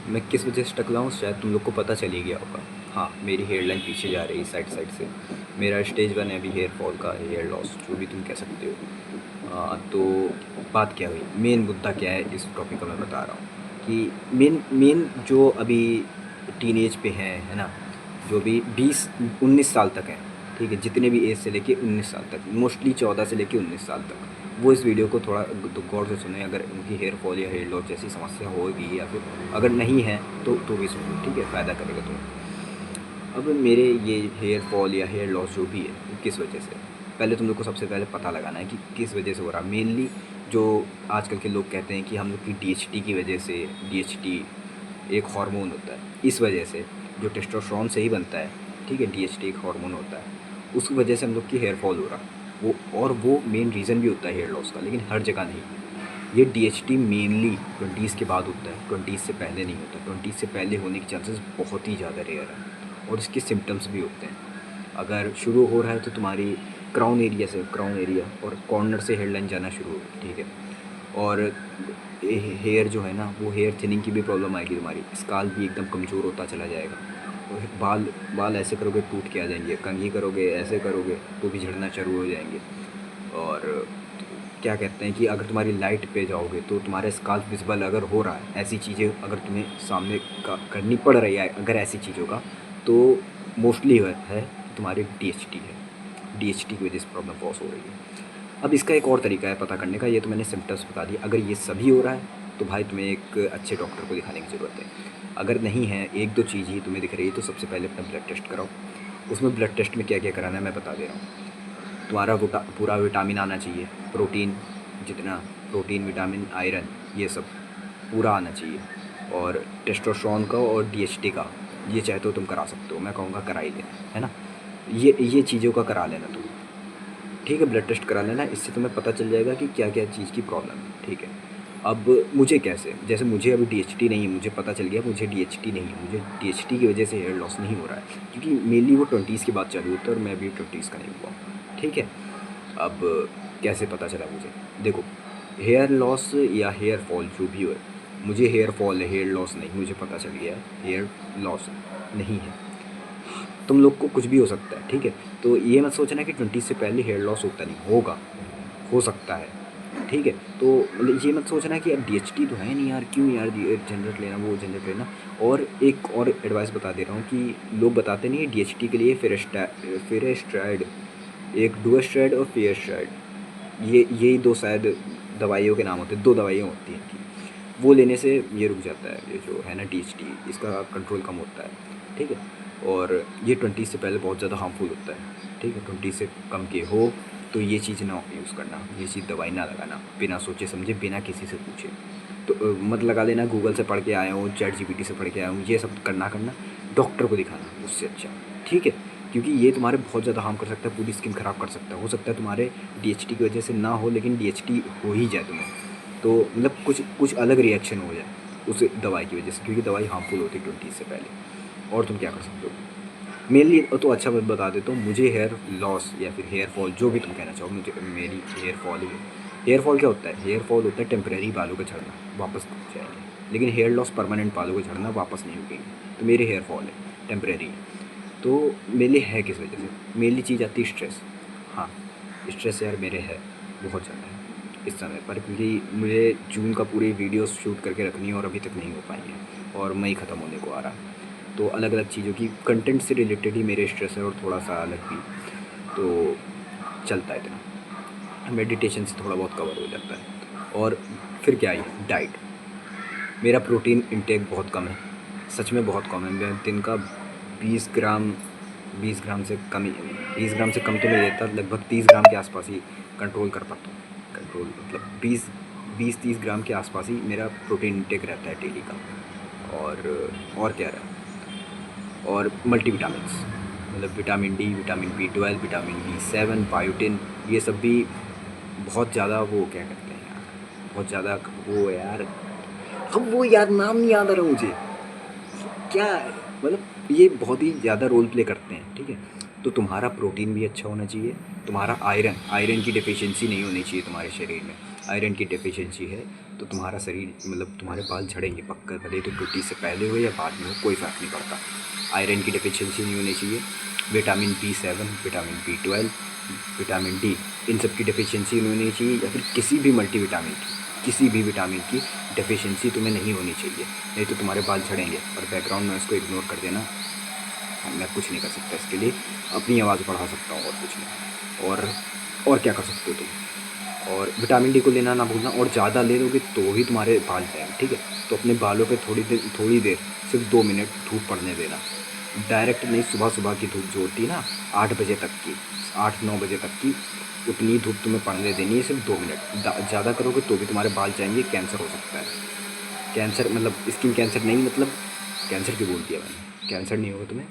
मैं किस वजह से टकला हूँ शायद तुम लोग को पता चल ही गया होगा। हाँ, मेरी हेयर लाइन पीछे जा रही है साइड साइड से। मेरा स्टेज 1 है अभी हेयर फॉल का, हेयर लॉस जो भी तुम कह सकते हो। तो बात क्या हुई, मेन मुद्दा क्या है इस टॉपिक का मैं बता रहा हूँ कि मेन मेन जो अभी टीनेज पे हैं, है ना, जो भी 20-19 साल तक हैं, ठीक है, जितने भी एज से लेके 19 साल तक, मोस्टली 14 से लेके 19 साल तक, वो इस वीडियो को थोड़ा तो गौर से सुने। अगर उनकी हेयर फॉल या हेयर लॉस जैसी समस्या होगी या फिर अगर नहीं है तो भी सुनो, ठीक है, फ़ायदा करेगा तुम्हें। अब मेरे ये हेयर फॉल या हेयर लॉस जो भी है वो किस वजह से है, पहले तुम लोग को सबसे पहले पता लगाना है कि किस वजह से हो रहा है। मेनली जो आजकल के लोग कहते हैं कि हम लोग की डीएचटी की वजह से, डीएचटी एक हार्मोन होता है, इस वजह से जो टेस्टोस्टेरोन से ही बनता है, ठीक है, डीएचटी एक हार्मोन होता है, उसकी वजह से हम लोग की हेयर फॉल हो रहा है। वो मेन रीज़न भी होता है हेयर लॉस का, लेकिन हर जगह नहीं। ये डीएचटी मेनली 20 के बाद होता है, 20 से पहले नहीं होता। 20 से पहले होने के चांसेस बहुत ही ज़्यादा रेयर है और इसके सिम्टम्स भी होते हैं। अगर शुरू हो रहा है तो तुम्हारी क्राउन एरिया और कॉर्नर से हेयर लाइन जाना शुरू होगी, ठीक है। और हेयर जो है ना, वो हेयर थिनिंग की भी प्रॉब्लम आएगी, तुम्हारी स्काल्प भी एकदम कमज़ोर होता चला जाएगा। और बाल बाल ऐसे करोगे टूट के आ जाएंगे, कंघी करोगे ऐसे करोगे तो भी झड़ना शुरू हो जाएंगे। और क्या कहते हैं कि अगर तुम्हारी लाइट पे जाओगे तो तुम्हारा स्काल्प विजिबल अगर हो रहा है, ऐसी चीज़ें अगर तुम्हें सामने का करनी पड़ रही है, अगर ऐसी चीज़ों का, तो मोस्टली है तुम्हारी डीएचटी है। डीएचटी की वजह से प्रॉब्लम पॉज हो रही है। अब इसका एक और तरीका है पता करने का, ये तो मैंने सिम्टम्स बता दिए। अगर ये सभी हो रहा है तो भाई तुम्हें एक अच्छे डॉक्टर को दिखाने की ज़रूरत है। अगर नहीं है, एक दो चीज़ ही तुम्हें दिख रही है, तो सबसे पहले अपना ब्लड टेस्ट कराओ। उसमें ब्लड टेस्ट में क्या क्या कराना है मैं बता दे रहा हूँ। तुम्हारा पूरा विटामिन आना चाहिए, प्रोटीन, जितना प्रोटीन, विटामिन, आयरन, ये सब पूरा आना चाहिए। और टेस्टोस्टेरोन का और डीएचटी का, ये चाहे तो तुम करा सकते हो, मैं कहूँगा करा ही लेना, है ना। ये चीज़ों का करा लेना तुम, ठीक है, ब्लड टेस्ट करा लेना, इससे तुम्हें पता चल जाएगा कि क्या क्या चीज़ की प्रॉब्लम है, ठीक है। अब मुझे कैसे, जैसे मुझे अभी डीएचटी नहीं है, मुझे पता चल गया मुझे डीएचटी नहीं है, मुझे डीएचटी की वजह से हेयर लॉस नहीं हो रहा है, क्योंकि मेनली वो 20s के बाद चालू होता है और मैं अभी 20s का नहीं हुआ, ठीक है। अब कैसे पता चला मुझे, देखो, हेयर लॉस या हेयर फॉल जो भी हो, मुझे हेयर फॉल है, हेयर लॉस नहीं, मुझे पता चल गया है हेयर लॉस नहीं है। तुम लोग को कुछ भी हो सकता है, ठीक है। तो ये मत सोचना कि 20 से पहले हेयर लॉस होता नहीं होगा, हो सकता है, ठीक है। तो मतलब ये मत सोचना कि यार डीएचटी तो है नहीं यार, क्यों यार झंझट लेना, वो झंझट लेना। और एक और एडवाइस बता दे रहा हूँ कि लोग बताते नहीं है डीएचटी के लिए फिरेस्ट्राइड, एक डुएस्ट्राइड और फिएस्ट्राइड, यही दो शायद दवाइयों के नाम होते हैं, दो दवाइयाँ होती हैं इनकी। वो लेने से ये रुक जाता है, ये जो है ना डीएचटी, इसका कंट्रोल कम होता है, ठीक है। और ये 20 से पहले बहुत ज़्यादा हार्मफुल होता है, ठीक है। 20 से कम के हो तो ये चीज़ ना यूज़ करना, ये चीज़ दवाई ना लगाना, बिना सोचे समझे, बिना किसी से पूछे। तो मत लगा लेना गूगल से पढ़ के आया हूँ, चैट जीपीटी से पढ़ के आया हूँ, ये सब करना डॉक्टर को दिखाना उससे अच्छा, ठीक है। क्योंकि ये तुम्हारे बहुत ज़्यादा हार्म कर सकता है, पूरी स्किन ख़राब कर सकता है। हो सकता है तुम्हारे डीएचटी की वजह से ना हो, लेकिन डीएचटी हो ही जाए तुम्हें, तो मतलब कुछ कुछ अलग रिएक्शन हो जाए उस दवाई की वजह से, क्योंकि दवाई हार्मफुल होती है 20 से पहले। और तुम क्या कर सकते हो मेनली, तो अच्छा मैं बता देता हूँ, मुझे हेयर लॉस या फिर हेयर फॉल जो भी तुम कहना चाहो, मुझे मेरी हेयर फॉल ही है। हेयर फॉल क्या होता है, हेयर फॉल होता है टेम्प्रेरी बालों का झड़ना, वापस टूट जाएंगे, लेकिन हेयर लॉस परमानेंट बालों का झड़ना, वापस नहीं रुकेंगे। तो मेरे हेयर फॉल है टेम्प्रेरी। तो मेरे लिए है किस वजह से, मेनली चीज़ आती है स्ट्रेस। हाँ, स्ट्रेस यार मेरे है बहुत ज़्यादा है इस समय पर, क्योंकि मुझे जून का पूरी वीडियोस शूट करके रखनी है और अभी तक नहीं हो पाई है, और मई ख़त्म होने को आ रहा है। तो अलग अलग चीज़ों की कंटेंट से रिलेटेड ही मेरे स्ट्रेस है, और थोड़ा सा अलग भी, तो चलता है इतना, मेडिटेशन से थोड़ा बहुत कवर हो जाता है। और फिर क्या आई डाइट, मेरा प्रोटीन इंटेक बहुत कम है, सच में बहुत कम है। मैं दिन का 20 ग्राम, 20 ग्राम से कम ही, 20 ग्राम से कम तो नहीं लेता, लगभग 30 ग्राम के आसपास ही कंट्रोल कर पाता हूँ। कंट्रोल मतलब 20-30 ग्राम के आसपास ही मेरा प्रोटीन इंटेक रहता है डेली का। और क्या रहा, और मल्टीविटामिन्स, मतलब vitamin D, vitamin B 12, vitamin B 7, biotin, ये सब भी बहुत ज़्यादा, वो क्या कहते हैं यार, बहुत ज़्यादा वो है यार, अब वो यार नाम नहीं याद आ रहा मुझे, क्या है, मतलब ये बहुत ही ज़्यादा रोल प्ले करते हैं, ठीक है। तो तुम्हारा प्रोटीन भी अच्छा होना चाहिए, तुम्हारा आयरन की डिफिशियंसी नहीं होनी चाहिए तुम्हारे शरीर में, आयरन की डिफिशियंसी है तो तुम्हारा शरीर मतलब तुम्हारे बाल झड़ेंगे पक्का, भले तो ड्यूटी से पहले हो या बाद में हो, कोई फ़र्क नहीं पड़ता। आयरन की डिफिशियंसी नहीं होनी चाहिए, vitamin B7, vitamin B12, vitamin D, इन सब की डिफिशियंसी नहीं होनी चाहिए, या फिर किसी भी मल्टीविटामिन की, किसी भी विटामिन की डिफिशियंसी तुम्हें नहीं होनी चाहिए, नहीं तो तुम्हारे बाल झड़ेंगे। और बैकग्राउंड नॉइज़ को इग्नोर कर देना, मैं कुछ नहीं कर सकता इसके लिए, अपनी आवाज़ बढ़ा सकता हूँ और कुछ नहीं। और क्या कर सकते हो तुम, और विटामिन डी को लेना ना भूलना, और ज़्यादा ले लोगे तो ही तुम्हारे बाल जाएंगे, ठीक है। तो अपने बालों पे थोड़ी देर सिर्फ 2 मिनट धूप पड़ने देना, डायरेक्ट नहीं, सुबह सुबह की धूप जो होती है ना 8 बजे तक की, 8-9 बजे तक की, उतनी धूप तुम्हें पड़ने देनी है, सिर्फ 2 मिनट। ज़्यादा करोगे तो भी तुम्हारे बाल जाएंगे, कैंसर हो सकता है। कैंसर मतलब स्किन कैंसर नहीं, मतलब कैंसर क्यों बोल दिया मैंने, कैंसर नहीं होगा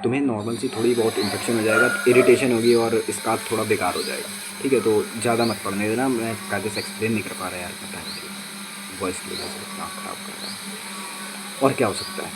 तुम्हें नॉर्मल सी थोड़ी बहुत इन्फेक्शन हो जाएगा, इरिटेशन होगी और स्कार्फ थोड़ा बेकार हो जाएगा, ठीक है। तो ज़्यादा मत पढ़ने देना, मैं कायदे से एक्सप्लेन नहीं कर पा रहा यार, पता नहीं वॉइस की वजह से इतना ख़राब कर रहा है। और क्या हो सकता है,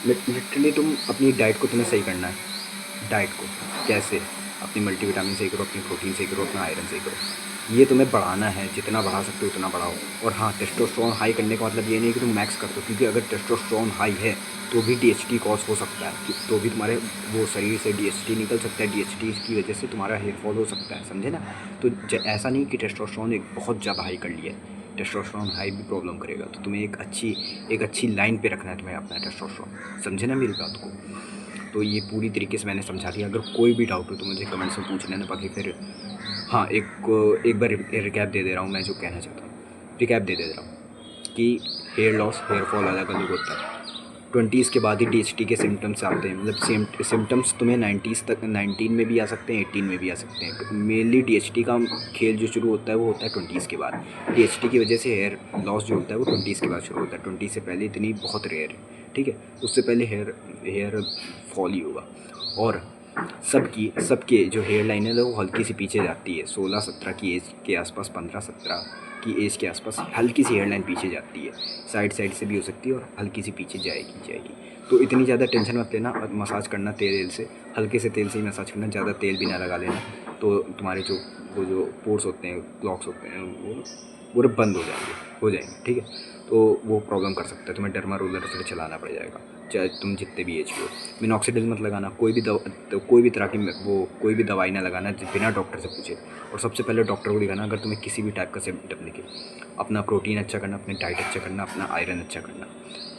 लिटरली तुम अपनी डाइट को तुम्हें सही करना है। डाइट को कैसे, अपनी मल्टीविटामिन सही करो, अपनी प्रोटीन सही करो, अपना आयरन सही करो, ये तुम्हें बढ़ाना है, जितना बढ़ा सकते हो उतना बढ़ाओ। और हाँ, टेस्टोस्टेरोन हाई करने का मतलब ये नहीं कि तुम मैक्स कर दो, क्योंकि अगर टेस्टोस्टेरोन हाई है तो भी DHT कॉज हो सकता है, तो भी तुम्हारे वो शरीर से DHT निकल सकता है, DHT की वजह से तुम्हारा हेयर फॉल हो सकता है, समझे ना। तो ऐसा नहीं कि टेस्टोस्टेरोन एक बहुत ज़्यादा हाई कर लिया है, टेस्टोस्टेरोन हाई भी प्रॉब्लम करेगा। तो तुम्हें एक अच्छी लाइन पे रखना है तुम्हें अपना टेस्टोस्टेरोन, समझे ना मेरी बात को। तो ये पूरी तरीके से मैंने समझा दिया, अगर कोई भी डाउट हो तो मुझे कमेंट्स में पूछ लेना, बाकी फिर हाँ, एक बार रिकैप दे दे रहा हूँ मैं जो कहना चाहता हूँ, रिकैप दे रहा हूँ कि हेयर लॉस, हेयर फॉल अलग अलग होता है। 20s के बाद ही DHT के सिम्टम्स आते हैं, मतलब सिम्टम्स तुम्हें 90s तक, 19 में भी आ सकते हैं, 18 में भी आ सकते हैं। मेनली DHT का खेल जो शुरू होता है वो होता है 20s के बाद। DHT की वजह से हेयर लॉस जो होता है वो 20s के बाद शुरू होता है, 20 से पहले इतनी बहुत रेयर है, ठीक है। उससे पहले हेयर फॉल ही होगा। और सबके जो हेयर लाइन है वो हल्की सी पीछे जाती है, 16-17 की एज के आसपास, 15-17 की एज के आसपास हल्की सी हेयर लाइन पीछे जाती है, साइड से भी हो सकती है और हल्की सी पीछे जाएगी। तो इतनी ज़्यादा टेंशन मत लेना, और मसाज करना तेल से, हल्के से तेल से ही मसाज करना, ज़्यादा तेल भी ना लगा लेना। तो तुम्हारे जो पोर्स होते हैं, क्लॉक्स होते हैं, वो पूरे बंद हो जाएंगे, ठीक है। तो वो प्रॉब्लम कर सकता है, तुम्हें डर्मा रोलर से चलाना पड़ जाएगा, चाहे तुम जितने भी एज के हो। मिनॉक्सिडिल मत लगाना, कोई भी तरह की कोई भी दवाई ना लगाना बिना डॉक्टर से पूछे। और सबसे पहले डॉक्टर को दिखाना अगर तुम्हें किसी भी टाइप का सिम्टम दिखे। अपना प्रोटीन अच्छा करना, अपनी डाइट अच्छा करना, अपना आयरन अच्छा करना,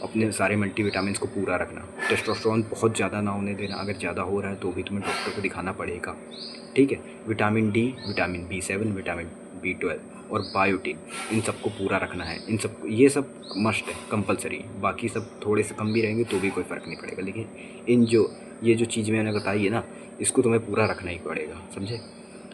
अपने सारे मल्टीविटामिन्स को पूरा रखना, टेस्टोस्टेरोन बहुत ज़्यादा ना होने देना, अगर ज़्यादा हो रहा है तो भी तुम्हें डॉक्टर को दिखाना पड़ेगा, ठीक है। Vitamin D, vitamin B7, vitamin B12 और बायोटिन, इन सबको पूरा रखना है। ये सब मस्ट है, कंपलसरी। बाकी सब थोड़े से कम भी रहेंगे तो भी कोई फ़र्क नहीं पड़ेगा, लेकिन ये जो चीज़ मैंने बताई है ना, इसको तुम्हें पूरा रखना ही पड़ेगा, समझे।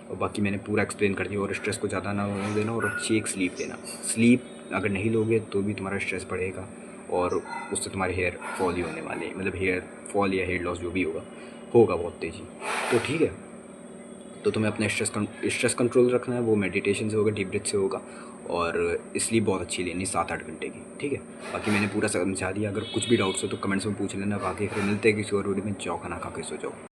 और बाकी मैंने पूरा एक्सप्लेन कर दिया। और स्ट्रेस को ज़्यादा ना होने देना, और अच्छी एक स्लीप लेना। स्लीप अगर नहीं लोगे तो भी तुम्हारा स्ट्रेस बढ़ेगा, और उससे तुम्हारे हेयर फॉल ही होने वाले हैं, मतलब हेयर फॉल या हेयर लॉस जो भी होगा बहुत तेज़ी। तो ठीक है, तो तुम्हें अपना स्ट्रेस कंट्रोल रखना है, वो मेडिटेशन से होगा, डीप ब्रीथ से होगा, और स्लीप बहुत अच्छी लेनी, 7-8 घंटे की, ठीक है। बाकी मैंने पूरा समझा दिया, अगर कुछ भी डाउट्स हो तो कमेंट्स में पूछ लेना, बाकी फिर मिलते हैं किसी और वीडियो में। जाओ खाना खा के सो जाओ।